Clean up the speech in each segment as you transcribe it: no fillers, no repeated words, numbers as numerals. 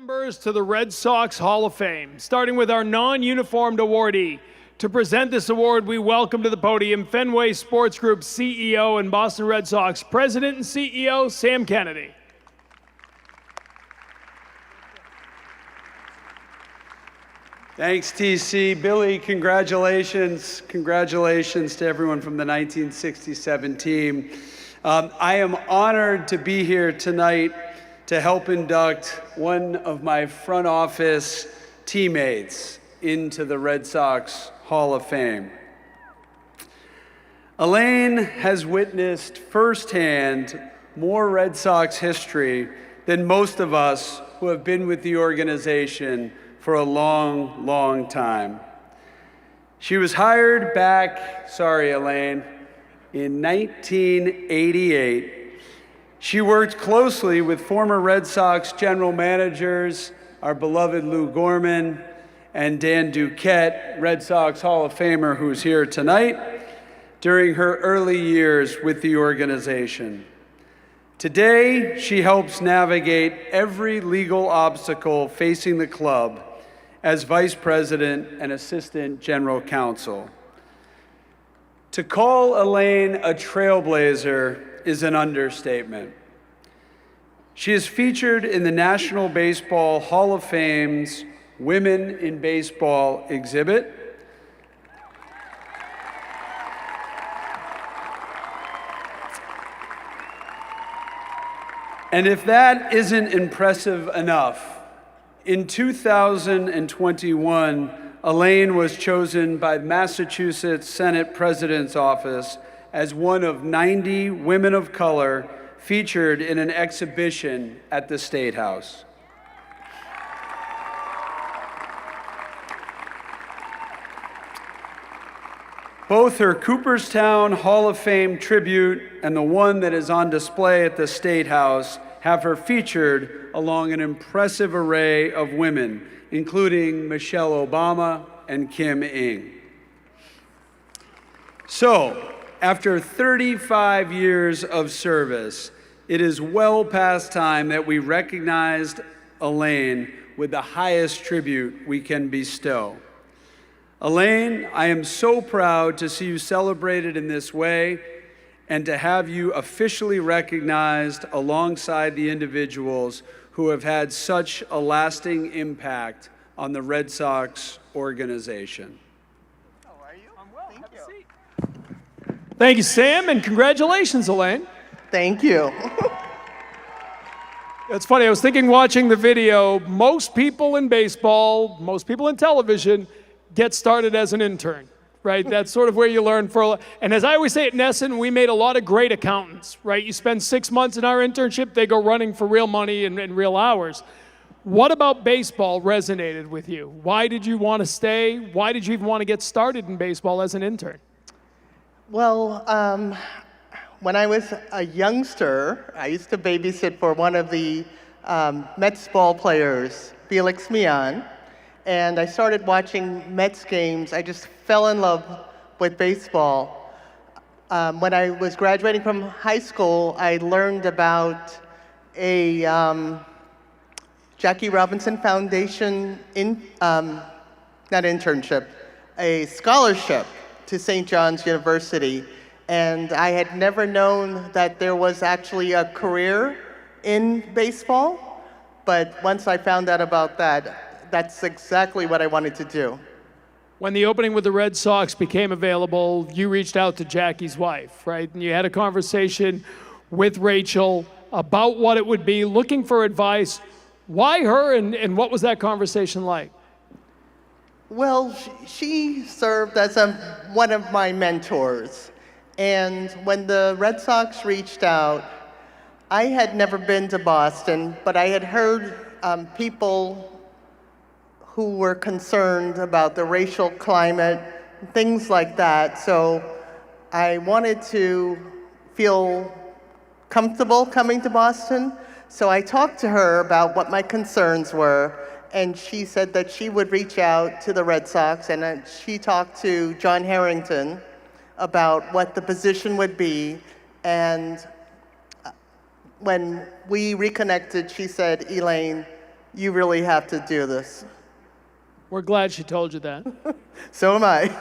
Members to the Red Sox Hall of Fame, starting with our non-uniformed awardee. To present this award, we welcome to the podium Fenway Sports Group CEO and Boston Red Sox President and CEO, Sam Kennedy. Thanks, TC. Billy, congratulations. Congratulations to everyone from the 1967 team. I am honored to be here tonight to help induct one of my front office teammates into the Red Sox Hall of Fame. Elaine has witnessed firsthand more Red Sox history than most of us who have been with the organization for a long, long time. She was hired back, sorry Elaine, in 1988. She worked closely with former Red Sox general managers, our beloved Lou Gorman and Dan Duquette, Red Sox Hall of Famer who's here tonight, during her early years with the organization. Today, she helps navigate every legal obstacle facing the club as Vice President and Assistant General Counsel. To call Elaine a trailblazer is an understatement. She is featured in the National Baseball Hall of Fame's Women in Baseball exhibit. And if that isn't impressive enough, in 2021, Elaine was chosen by Massachusetts Senate President's Office as one of 90 women of color featured in an exhibition at the State House. Both her Cooperstown Hall of Fame tribute and the one that is on display at the State House have her featured along an impressive array of women, including Michelle Obama and Kim Ng. So, after 35 years of service, it is well past time that we recognized Elaine with the highest tribute we can bestow. Elaine, I am so proud to see you celebrated in this way and to have you officially recognized alongside the individuals who have had such a lasting impact on the Red Sox organization. How are you? I'm well. Have a seat. Thank you, Sam, and congratulations, Elaine. Thank you. It's funny, I was thinking watching the video, most people in baseball, most people in television get started as an intern, right? That's sort of where you learn and as I always say at Nesson, we made a lot of great accountants, right? You spend 6 months in our internship, they go running for real money and real hours. What about baseball resonated with you? Why did you want to stay? Why did you even want to get started in baseball as an intern? Well, when I was a youngster, I used to babysit for one of the Mets ball players, Felix Mian, and I started watching Mets games. I just fell in love with baseball. When I was graduating from high school, I learned about a Jackie Robinson Foundation, not internship, a scholarship to St. John's University. And I had never known that there was actually a career in baseball. But once I found out about that, that's exactly what I wanted to do. When the opening with the Red Sox became available, you reached out to Jackie's wife, right? And you had a conversation with Rachel about what it would be, looking for advice. Why her, and what was that conversation like? Well, she served as one of my mentors. And when the Red Sox reached out, I had never been to Boston, but I had heard people who were concerned about the racial climate, things like that. So I wanted to feel comfortable coming to Boston. So I talked to her about what my concerns were, and she said that she would reach out to the Red Sox, and she talked to John Harrington about what the position would be. And when we reconnected, she said, Elaine, you really have to do this. We're glad she told you that. So am I.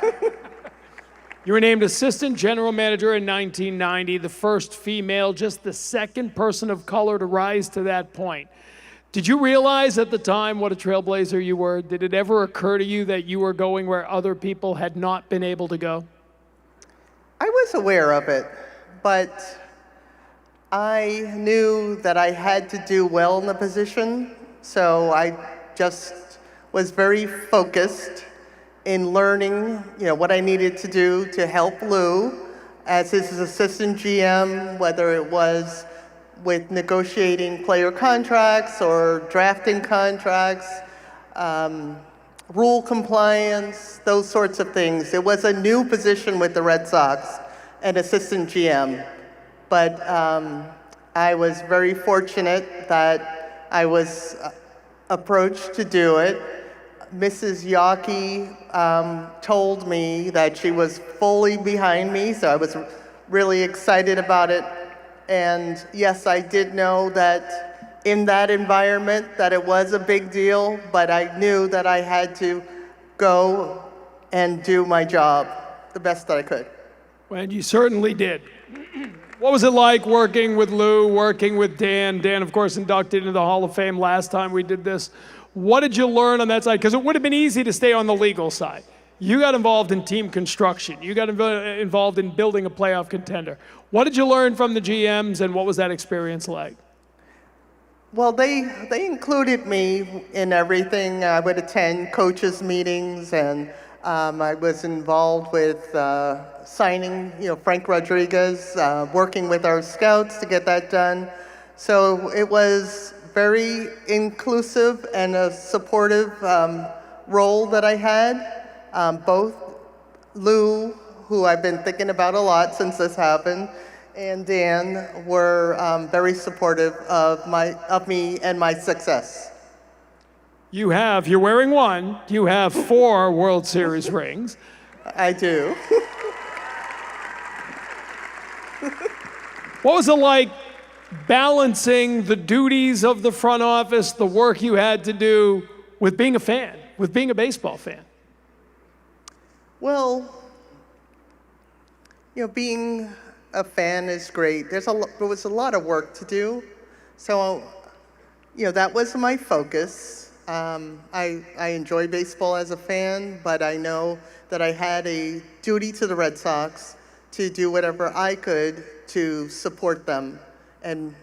You were named Assistant General Manager in 1990, the first female, just the second person of color to rise to that point. Did you realize at the time what a trailblazer you were? Did it ever occur to you that you were going where other people had not been able to go? I was aware of it, but I knew that I had to do well in the position, so I just was very focused in learning, what I needed to do to help Lou as his assistant GM, whether it was with negotiating player contracts or drafting contracts, rule compliance, those sorts of things. It was a new position with the Red Sox, an assistant GM. But I was very fortunate that I was approached to do it. Mrs. Yockey told me that she was fully behind me, so I was really excited about it. And yes, I did know that in that environment that it was a big deal, but I knew that I had to go and do my job the best that I could. And you certainly did. What was it like working with Lou, working with Dan? Dan, of course, inducted into the Hall of Fame last time we did this. What did you learn on that side? Because it would have been easy to stay on the legal side. You got involved in team construction. You got involved in building a playoff contender. What did you learn from the GMs, and what was that experience like? Well, they included me in everything. I would attend coaches' meetings, and I was involved with signing, Frank Rodriguez, working with our scouts to get that done. So it was very inclusive and a supportive role that I had. Both Lou, who I've been thinking about a lot since this happened, and Dan were very supportive of me and my success. You're wearing one, you have 4 World Series rings. I do. What was it like balancing the duties of the front office, the work you had to do, with being a fan, with being a baseball fan? Well, being a fan is great. There was a lot of work to do, so that was my focus. I enjoy baseball as a fan, but I know that I had a duty to the Red Sox to do whatever I could to support them and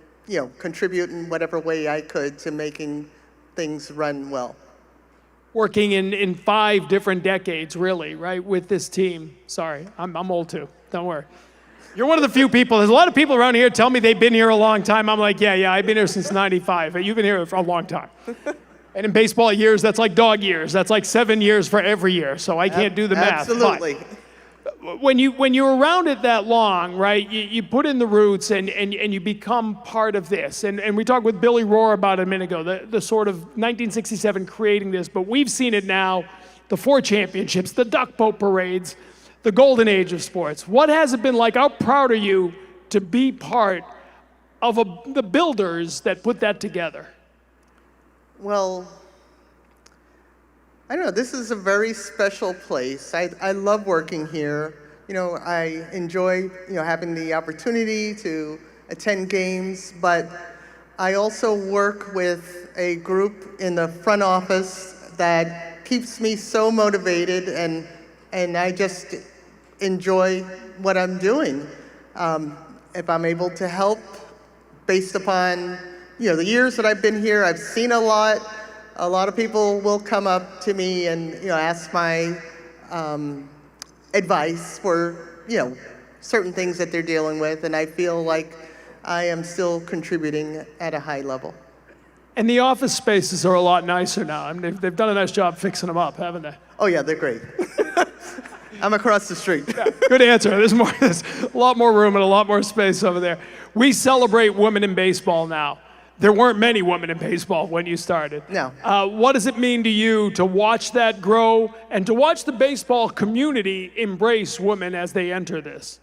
contribute in whatever way I could to making things run well. Working in 5 different decades, really, right, with this team. Sorry, I'm old too, don't worry. You're one of the few people, there's a lot of people around here tell me they've been here a long time. I'm like, yeah, I've been here since 95. You've been here for a long time. And in baseball years, that's like dog years. That's like 7 years for every year, so I can't do the math. Absolutely. But when you're around it that long, right, you put in the roots and you become part of this. And we talked with Billy Rohr about it a minute ago, the sort of 1967 creating this, but we've seen it now, the 4 championships, the duck boat parades, the golden age of sports. What has it been like? How proud are you to be part of the builders that put that together? Well, I don't know, this is a very special place. I love working here. I enjoy, having the opportunity to attend games, but I also work with a group in the front office that keeps me so motivated, and I just enjoy what I'm doing. If I'm able to help based upon, the years that I've been here, I've seen a lot. A lot of people will come up to me and ask my advice for certain things that they're dealing with, and I feel like I am still contributing at a high level. And the office spaces are a lot nicer now. I mean, they've done a nice job fixing them up, haven't they? Oh yeah, they're great. I'm across the street. Yeah, good answer. There's a lot more room and a lot more space over there. We celebrate women in baseball now. There weren't many women in baseball when you started. No. What does it mean to you to watch that grow and to watch the baseball community embrace women as they enter this?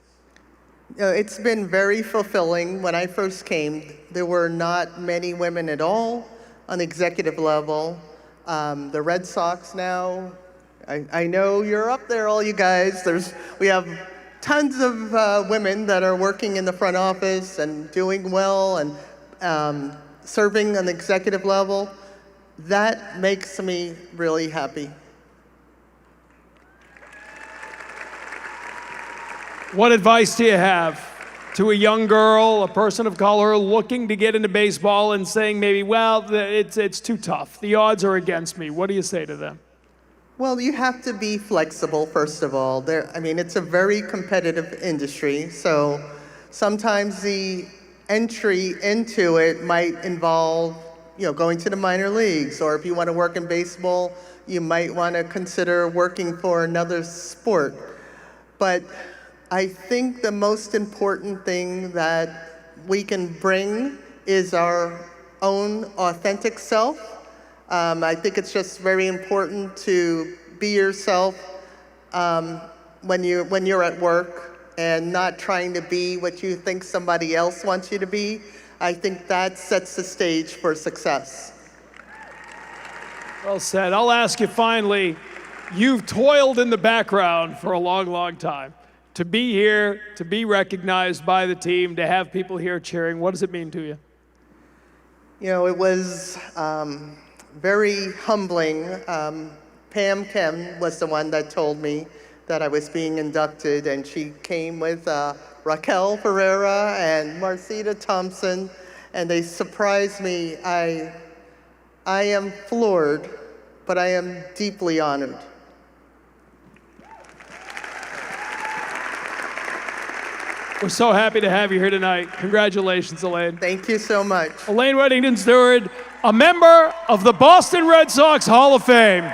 It's been very fulfilling. When I first came, there were not many women at all. on the executive level. The Red Sox now, I know you're up there, all you guys. We have tons of women that are working in the front office and doing well and serving on the executive level. That makes me really happy. What advice do you have to a young girl, a person of color looking to get into baseball and saying maybe, well, it's too tough. The odds are against me. What do you say to them? Well, you have to be flexible, first of all. It's a very competitive industry, so sometimes the entry into it might involve, going to the minor leagues, or if you want to work in baseball, you might want to consider working for another sport. But I think the most important thing that we can bring is our own authentic self. I think it's just very important to be yourself when you're at work and not trying to be what you think somebody else wants you to be. I think that sets the stage for success. Well said. I'll ask you finally, you've toiled in the background for a long, long time. To be here, to be recognized by the team, to have people here cheering, what does it mean to you? It was very humbling. Pam Kim was the one that told me that I was being inducted, and she came with Raquel Ferreira and Marcita Thompson, and they surprised me. I am floored, but I am deeply honored. We're so happy to have you here tonight. Congratulations, Elaine. Thank you so much. Elaine Weddington Steward, a member of the Boston Red Sox Hall of Fame.